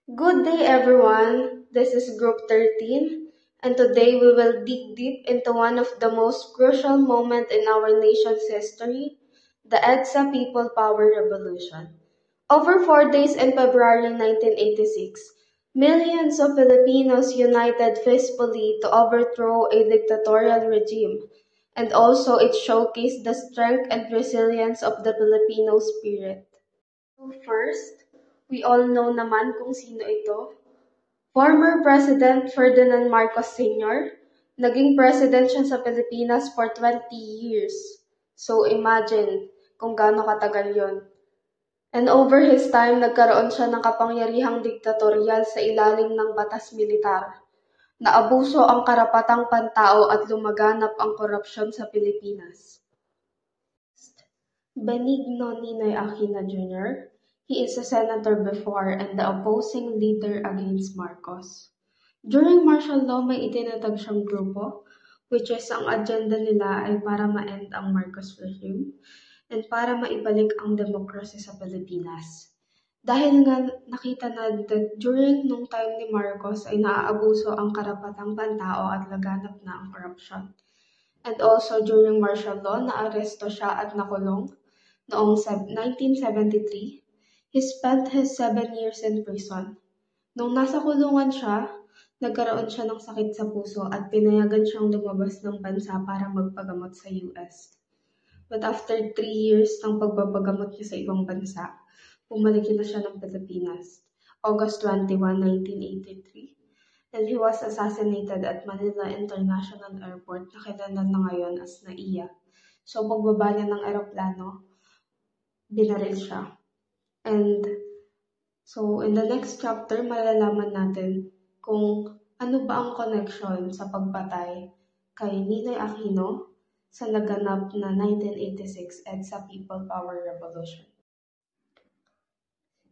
Good day, everyone. This is Group 13, and today we will dig deep into one of the most crucial moments in our nation's history, the EDSA People Power Revolution. Over 4 days in February 1986, millions of Filipinos united peacefully to overthrow a dictatorial regime, and also it showcased the strength and resilience of the Filipino spirit. So first, we all know naman kung sino ito. Former President Ferdinand Marcos Sr. Naging president siya sa Pilipinas for 20 years. So imagine kung gaano katagal yon. And over his time, nagkaroon siya ng kapangyarihang diktatorial sa ilalim ng batas militar. Naabuso ang karapatang pantao at lumaganap ang korupsyon sa Pilipinas. Benigno Ninoy Aquino Jr. He is a senator before and the opposing leader against Marcos. During martial law, may itinatag siyang grupo, which is ang agenda nila ay para ma-end ang Marcos regime and para maibalik ang democracy sa Pilipinas. Dahil nga nakita na that during nung time ni Marcos ay naaabuso ang karapatang pantao at laganap na ang corruption. And also during martial law, naaresto siya at nakulong noong 1973. He spent his 7 years in prison. Nung nasa kulungan siya, nagkaroon siya ng sakit sa puso at pinayagan siyang lumabas ng bansa para magpagamot sa US. But after 3 years ng pagpapagamot niya sa ibang bansa, bumalik na siya ng Pilipinas. August 21, 1983. And he was assassinated at Manila International Airport na kilala na ngayon as NAIA. So pagbaba niya ng eroplano, binaril siya. And so in the next chapter, malalaman natin kung ano ba ang connection sa pagpatay kay Ninoy Aquino sa naganap na 1986 EDSA People Power Revolution.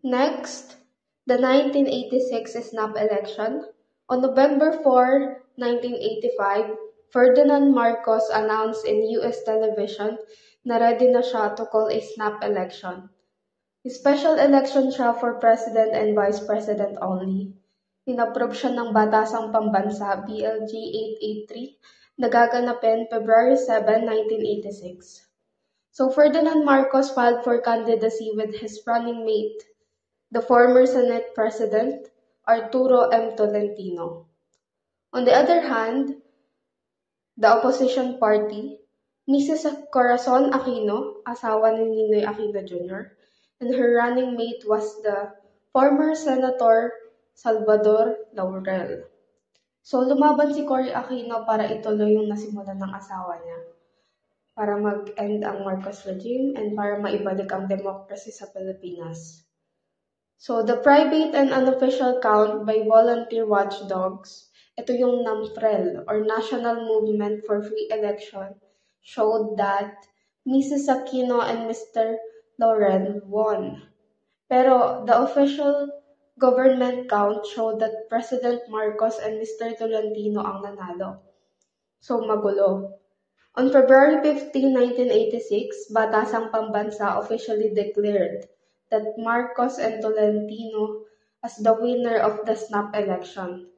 Next, the 1986 snap election. On November 4, 1985, Ferdinand Marcos announced in US television na ready na siya to call a snap election. Special election siya for President and Vice President only. Inapprove siya ng Batasang Pambansa BLG 883 na gaganapin February 7, 1986. So Ferdinand Marcos filed for candidacy with his running mate, the former Senate President Arturo M. Tolentino. On the other hand, the opposition party, Mrs. Corazon Aquino, asawa ni Ninoy Aquino Jr., and her running mate was the former Senator Salvador Laurel. So lumaban si Cory Aquino para ituloy yung nasimulan ng asawa niya, para mag-end ang Marcos regime and para maibalik ang democracy sa Pilipinas. So the private and unofficial count by volunteer watchdogs, ito yung NAMFREL or National Movement for Free Election, showed that Mrs. Aquino and Mr. Laurel won. Pero the official government count showed that President Marcos and Mr. Tolentino ang nanalo. So magulo. On February 15, 1986, Batasang Pambansa officially declared that Marcos and Tolentino as the winner of the snap election.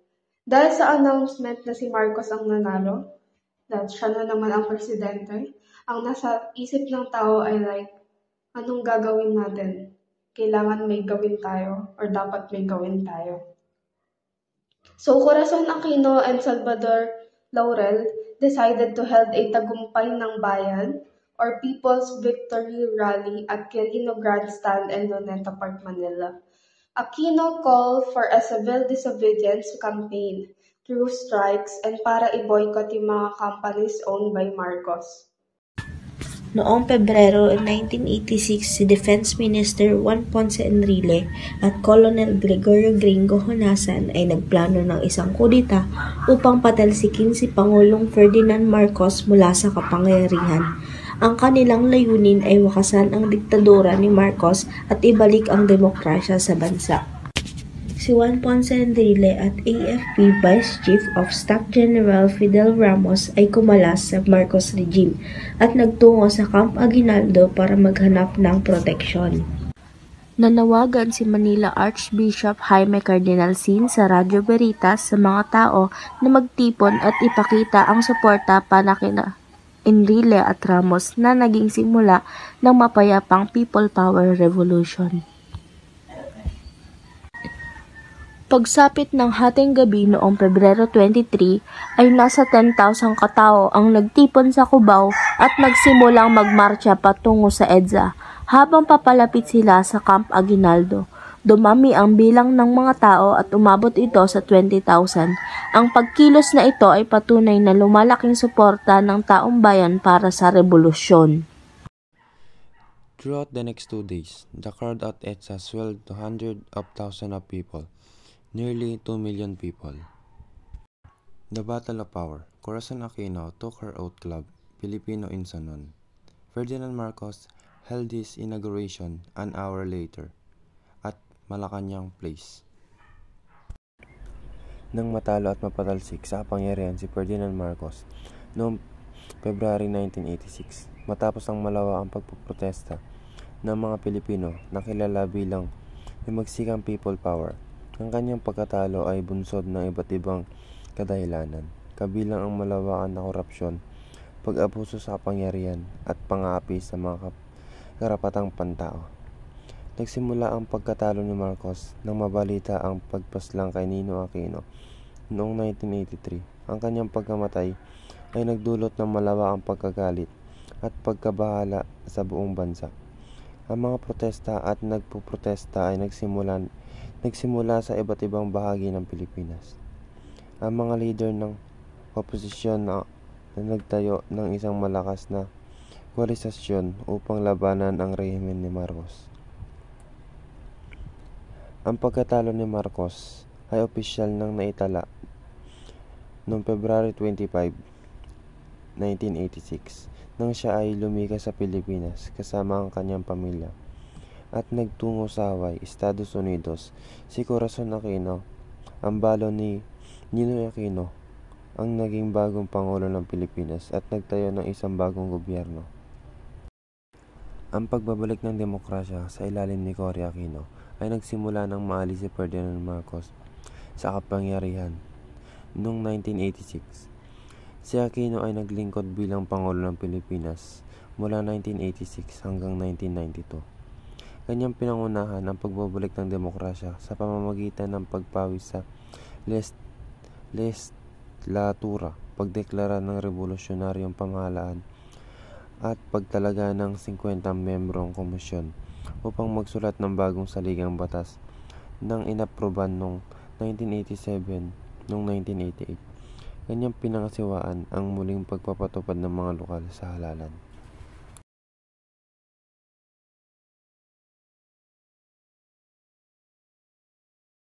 Dahil sa announcement na si Marcos ang nanalo, that siya na naman ang presidente, ang nasa isip ng tao ay like, anong gagawin natin? Kailangan may gawin tayo or dapat may gawin tayo. So Corazon Aquino and Salvador Laurel decided to hold a tagumpay ng bayan or People's Victory Rally at Quirino Grandstand in Luneta Park, Manila. Aquino called for a civil disobedience campaign through strikes and para i-boycott yung mga companies owned by Marcos. Noong Pebrero 1986, si Defense Minister Juan Ponce Enrile at Colonel Gregorio Gringo Honasan ay nagplano ng isang kudita upang patalsikin si Pangulong Ferdinand Marcos mula sa kapangyarihan. Ang kanilang layunin ay wakasan ang diktadura ni Marcos at ibalik ang demokrasya sa bansa. Si Juan Ponce Enrile at AFP Vice Chief of Staff General Fidel Ramos ay kumalas sa Marcos regime at nagtungo sa Camp Aguinaldo para maghanap ng proteksyon. Nanawagan si Manila Archbishop Jaime Cardinal Sin sa Radyo Veritas sa mga tao na magtipon at ipakita ang suporta para kina Enrile at Ramos na naging simula ng mapayapang People Power Revolution. Pagsapit ng hating gabi noong Pebrero 23 ay nasa 10,000 katao ang nagtipon sa Cubao at nagsimulang magmarcha patungo sa EDSA. Habang papalapit sila sa Camp Aguinaldo, dumami ang bilang ng mga tao at umabot ito sa 20,000. Ang pagkilos na ito ay patunay na lumalaking suporta ng taong bayan para sa revolusyon. Throughout the next 2 days, the crowd at EDSA swelled to hundreds of thousands of people, nearly 2 million people. The Battle of Power. Corazon Aquino took her oath club, Filipino Insanon. Ferdinand Marcos held his inauguration an hour later at Malacañang Place. Nang matalo at mapatalsik sa kapangyarihan si Ferdinand Marcos noong February 1986, matapos ang malawaang pagpoprotesta ng mga Pilipino na kilala bilang himagsikang People Power, ang kanyang pagkatalo ay bunsod ng iba't ibang kadahilanan, kabilang ang malawakan na korupsyon, pag-abuso sa kapangyarihan at pang-aapi sa mga karapatang pantao. Nagsimula ang pagkatalo ni Marcos nang mabalita ang pagpaslang kay Nino Aquino noong 1983. Ang kanyang pagkamatay ay nagdulot ng malawakang pagkagalit at pagkabahala sa buong bansa. Ang mga protesta at nagpuprotesta ay nagsimula sa iba't ibang bahagi ng Pilipinas. Ang mga leader ng oposisyon na nagtayo ng isang malakas na koalisasyon upang labanan ang rehimen ni Marcos. Ang pagkatalo ni Marcos ay opisyal nang naitala noong February 25, 1986 nang siya ay lumikas sa Pilipinas kasama ang kanyang pamilya at nagtungo sa Hawaii, Estados Unidos. Si Corazon Aquino, ang balo ni Ninoy Aquino, ang naging bagong Pangulo ng Pilipinas at nagtayo ng isang bagong gobyerno. Ang pagbabalik ng demokrasya sa ilalim ni Cory Aquino ay nagsimula nang maalis si Ferdinand Marcos sa kapangyarihan noong 1986. Si Aquino ay naglingkod bilang Pangulo ng Pilipinas mula 1986 hanggang 1992. Kanyang pinangunahan ang pagbabalik ng demokrasya sa pamamagitan ng pagpawis sa legislatura, pagdeklara ng revolusyonaryong pamahalaan at pagtalaga ng 50 membrong komisyon upang magsulat ng bagong saligang batas nang inaproban noong 1987 noong 1988. Kanyang pinangasiwaan ang muling pagpapatupad ng mga lokal sa halalan.